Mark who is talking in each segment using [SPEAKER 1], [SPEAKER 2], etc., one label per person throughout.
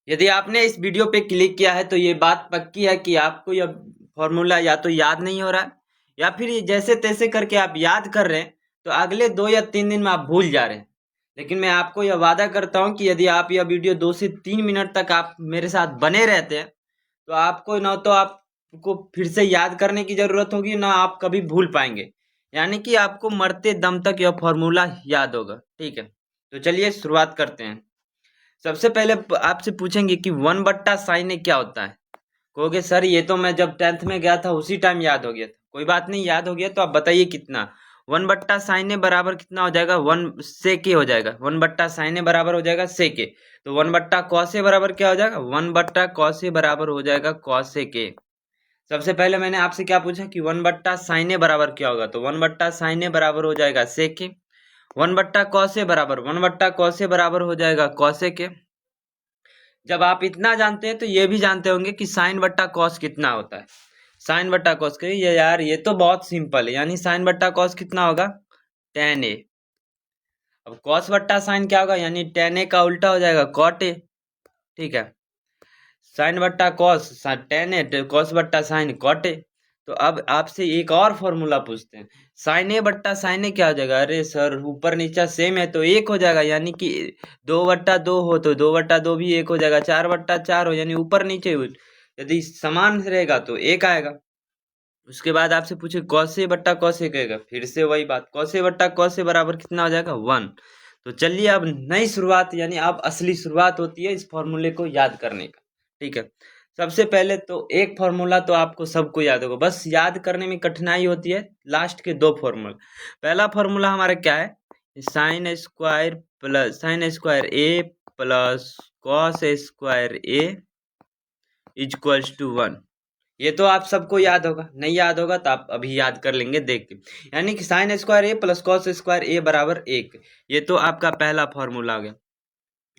[SPEAKER 1] यदि आपने इस वीडियो पे क्लिक किया है तो ये बात पक्की है कि आपको यह फॉर्मूला या तो याद नहीं हो रहा है या फिर ये जैसे तैसे करके आप याद कर रहे हैं तो अगले 2 या 3 दिन में आप भूल जा रहे हैं। लेकिन मैं आपको यह वादा करता हूँ कि यदि आप यह वीडियो 2 से 3 मिनट तक आप मेरे साथ बने रहते हैं तो आपको ना तो आपको फिर से याद करने की जरूरत होगी ना आप कभी भूल पाएंगे। यानी कि आपको मरते दम तक यह फॉर्मूला याद होगा। ठीक है, तो चलिए शुरुआत करते हैं। सबसे पहले आपसे पूछेंगे कि 1/sin क्या होता है। कहोगे सर ये तो मैं जब 10th में गया था उसी टाइम याद हो गया था। कोई बात नहीं, याद हो गया तो आप बताइए कितना। 1/sin बराबर कितना हो जाएगा, 1 हो जाएगा। 1/sin बराबर हो जाएगा सेके। तो 1/cos बराबर क्या हो जाएगा, 1/cos बराबर हो जाएगा cos। सबसे पहले मैंने आपसे क्या पूछा कि 1/sin बराबर क्या होगा, तो 1/sin बराबर हो जाएगा सेके। 1/cos बराबर 1/cos बराबर हो जाएगा cos। जब आप इतना जानते हैं तो ये भी जानते होंगे कि साइन बट्टा कॉस कितना होता है। साइन बट्टा कॉस के ये यार ये तो बहुत सिंपल है, यानी साइन बट्टा कॉस कितना होगा, tan a। अब कॉस बट्टा साइन क्या होगा, यानी tan a का उल्टा हो जाएगा cot a। ठीक है, साइन बट्टा कॉस tan a, कॉस बट्टा साइन cot a। तो अब आपसे एक और फॉर्मूला पूछते हैं, साइन ए बट्टा साइन ए क्या हो जाएगा। अरे सर ऊपर नीचा सेम है तो एक हो जाएगा, यानी कि 2/2 हो तो 2/2 भी एक हो जाएगा, 4/4 हो यानी ऊपर नीचे यदि समान रहेगा तो एक आएगा। उसके बाद आपसे पूछे कौसे बट्टा कौसे कहेगा, फिर से वही बात, कौसे बट्टा कौसे बराबर कितना हो जाएगा 1। तो चलिए अब नई शुरुआत, यानी अब असली शुरुआत होती है इस फॉर्मूले को याद करने का। ठीक है, सबसे पहले तो एक फॉर्मूला तो आपको सबको याद होगा, बस याद करने में कठिनाई होती है लास्ट के 2 फॉर्मूला। पहला फॉर्मूला हमारा क्या है, sine square A plus cos square A equals to 1। ये तो आप सबको याद होगा, नहीं याद होगा तो आप अभी याद कर लेंगे देख के। यानी कि sign square A plus cos square ए बराबर 1। ये तो आपका पहला फॉर्मूला हो गया।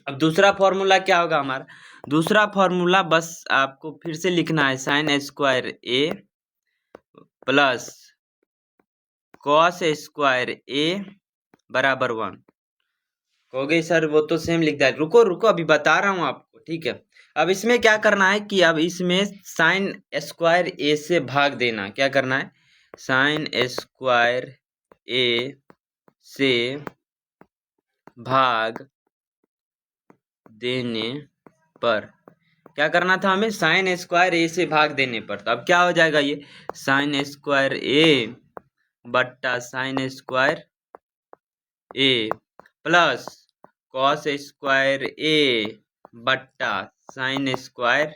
[SPEAKER 1] अब दूसरा फॉर्मूला क्या होगा हमारा, दूसरा फॉर्मूला बस आपको फिर से लिखना है, sine square A plus cos square ए बराबर 1। कहोगे सर वो तो सेम लिखता है, रुको रुको अभी बता रहा हूँ आपको। ठीक है, अब इसमें क्या करना है कि अब इसमें साइन स्क्वायर ए से भाग देना। क्या करना है, साइन स्क्वायर ए से भाग देने पर क्या करना था हमें, साइन स्क्वायर ए से भाग देने पर। तो अब क्या हो जाएगा, ये साइन स्क्वायर ए बट्टा sign square A plus cos square A बट्टा साइन स्क्वायर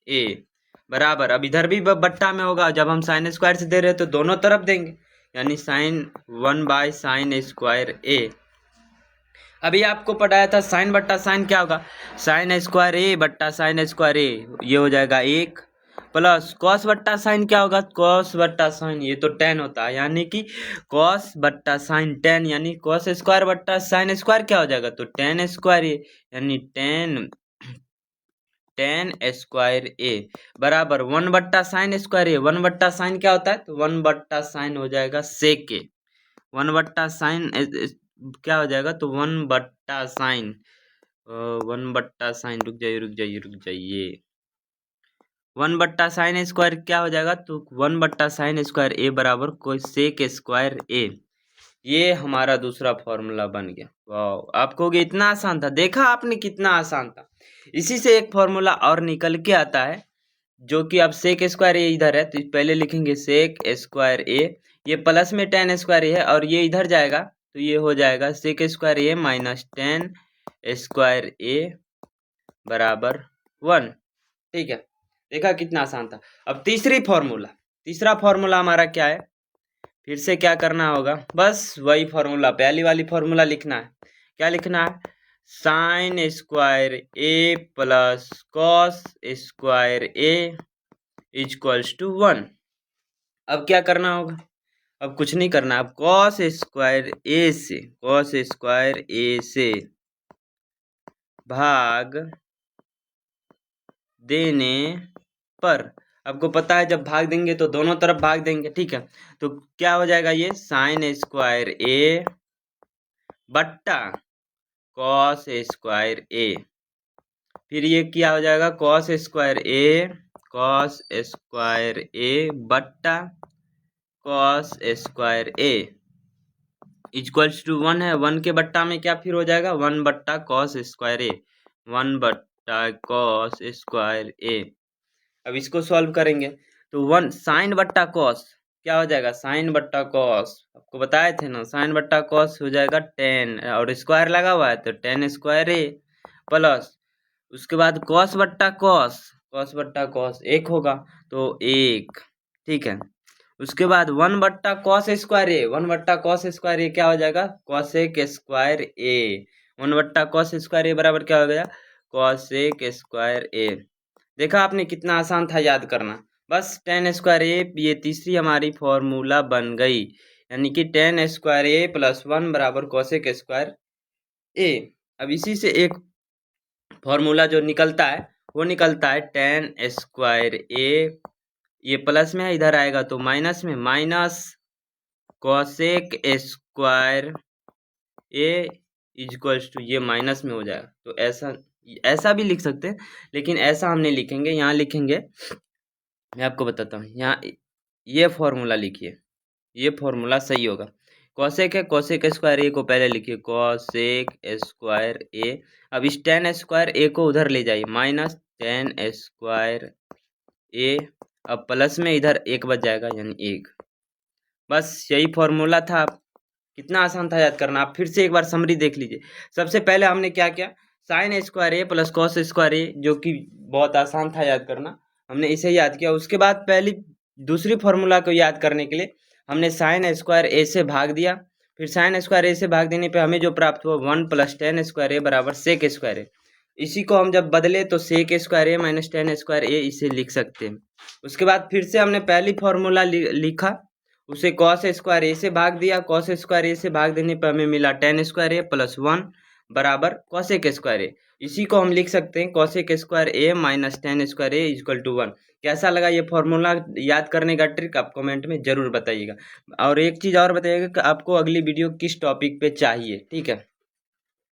[SPEAKER 1] ए बराबर, अब इधर भी बट्टा में होगा, जब हम साइन स्क्वायर से दे रहे हैं तो दोनों तरफ देंगे, यानी साइन 1/साइन स्क्वायर ए। अभी आपको पढ़ाया था साइन बट्टा साइन क्या होगा, साइन स्क्वायर ए बट्टा साइन स्क्वायर ए, ये हो जाएगा 1 प्लस कॉस बट्टा साइन क्या होगा, कॉस बट्टा साइन ये तो tan होता है, यानी कि कॉस बट्टा साइन tan, यानी कॉस स्क्वायर बट्टा साइन स्क्वायर क्या हो जाएगा, तो tan स्क्वायर ए, यानी tan स्क्वायर ए बराबर 1/साइन स्क्वायर ए। 1/साइन क्या होता है, तो 1/साइन हो जाएगा सेक ए। 1/साइन क्या हो जाएगा, तो 1/साइन 1/साइन, रुक जाइए 1/साइन स्क्वायर क्या हो जाएगा, तो 1/साइन स्क्वायर ए बराबर कोई सेक स्क्वायर ए। ये हमारा दूसरा फॉर्मूला बन गया। वाह, आपको ये इतना आसान था, देखा आपने कितना आसान था। इसी से एक फॉर्मूला और निकल के आता है, जो कि अब सेक स्क्वायर ए इधर है तो पहले लिखेंगे सेक स्क्वायर ए, ये प्लस में tan स्क्वायर ए है और ये इधर जाएगा तो ये हो जाएगा sec square A minus tan square ए बराबर 1। ठीक है, देखा कितना आसान था। अब तीसरा फॉर्मूला हमारा क्या है, फिर से क्या करना होगा, बस वही फॉर्मूला, पहली वाली फॉर्मूला लिखना है। क्या लिखना है, sine square A plus cos square A equals to 1। अब क्या करना होगा, अब कुछ नहीं करना, अब कॉस स्क्वायर ए से भाग देने पर, आपको पता है जब भाग देंगे तो दोनों तरफ भाग देंगे। ठीक है, तो क्या हो जाएगा, ये साइन स्क्वायर ए बट्टा कॉस स्क्वायर ए फिर ये क्या हो जाएगा, कॉस स्क्वायर ए बट्टा cos square A equals to 1 है। 1 के बट्टा में क्या फिर हो जाएगा, 1 बट्टा कॉस स्क्वायर ए, 1 बट्टा कॉस स्क्वायर ए। अब इसको सॉल्व करेंगे तो 1 साइन बट्टा कॉस क्या हो जाएगा, साइन बट्टा कॉस, आपको बताए थे ना, साइन बट्टा कॉस हो जाएगा 10 और स्क्वायर लगा हुआ है तो 10 स्क्वायर ए प्लस उसके बाद कॉस बट्टा कॉस 1 होगा तो 1, ठीक है। उसके बाद 1 बट्टा कॉस स्क्वायर ए, 1 बट्टा कॉस स्क्वायर ए क्या हो जाएगा, कॉसेक स्क्वायर ए, 1 बट्टा कॉस स्क्वायर ए बराबर क्या हो गया, कॉसेक स्क्वायर ए। देखा आपने कितना आसान था याद करना, बस 10 स्क्वायर ए, ये तीसरी हमारी फॉर्मूला बन गई, यानी कि 10 स्क्वायर ए प्लस 1 बराबर कॉसेक स्क्वायर ए। अब इसी से एक फॉर्मूला जो निकलता है वो निकलता है 10 स्क्वायर ए, ये प्लस में है इधर आएगा तो माइनस में, minus cosec square A equals to, ये माइनस में हो जाएगा तो ऐसा भी लिख सकते हैं, लेकिन ऐसा हम नहीं लिखेंगे, यहाँ लिखेंगे, मैं आपको बताता हूँ, यहाँ ये फॉर्मूला लिखिए, ये फॉर्मूला सही होगा। कॉसेक है, कॉसेक स्क्वायर ए को पहले लिखिए, कॉसेक स्क्वायर ए। अब इस 10 स्क्वायर ए को उधर ले जाइए, माइनस 10 स्क्वायर ए, अब प्लस में इधर 1 बच जाएगा यानी 1। बस यही फॉर्मूला था। कितना आसान था याद करना, आप फिर से एक बार समरी देख लीजिए। सबसे पहले हमने क्या किया, sign square A plus cos square ए, जो कि बहुत आसान था याद करना, हमने इसे याद किया। उसके बाद पहली दूसरी फॉर्मूला को याद करने के लिए हमने साइन स्क्वायर ए से भाग दिया, फिर साइन स्क्वायर ए से भाग देने पे हमें जो प्राप्त हुआ 1 प्लस 10 स्क्वायर ए बराबर सेक स्क्वायर ए। इसी को हम जब बदले तो sec square A minus 10 square ए इसे लिख सकते हैं। उसके बाद फिर से हमने पहली फॉर्मूला लिखा, उसे कॉस स्क्वायर ए से भाग दिया, कॉस स्क्वायर ए से भाग देने पर हमें मिला 10 स्क्वायर ए प्लस 1 बराबर कॉसेक स्क्वायर ए। इसी को हम लिख सकते हैं cosec square A minus 10 square A equal to 1। कैसा लगा ये फॉर्मूला याद करने का ट्रिक, आप कमेंट में जरूर बताइएगा। और एक चीज़ और बताइएगा कि आपको अगली वीडियो किस टॉपिक पे चाहिए, ठीक है।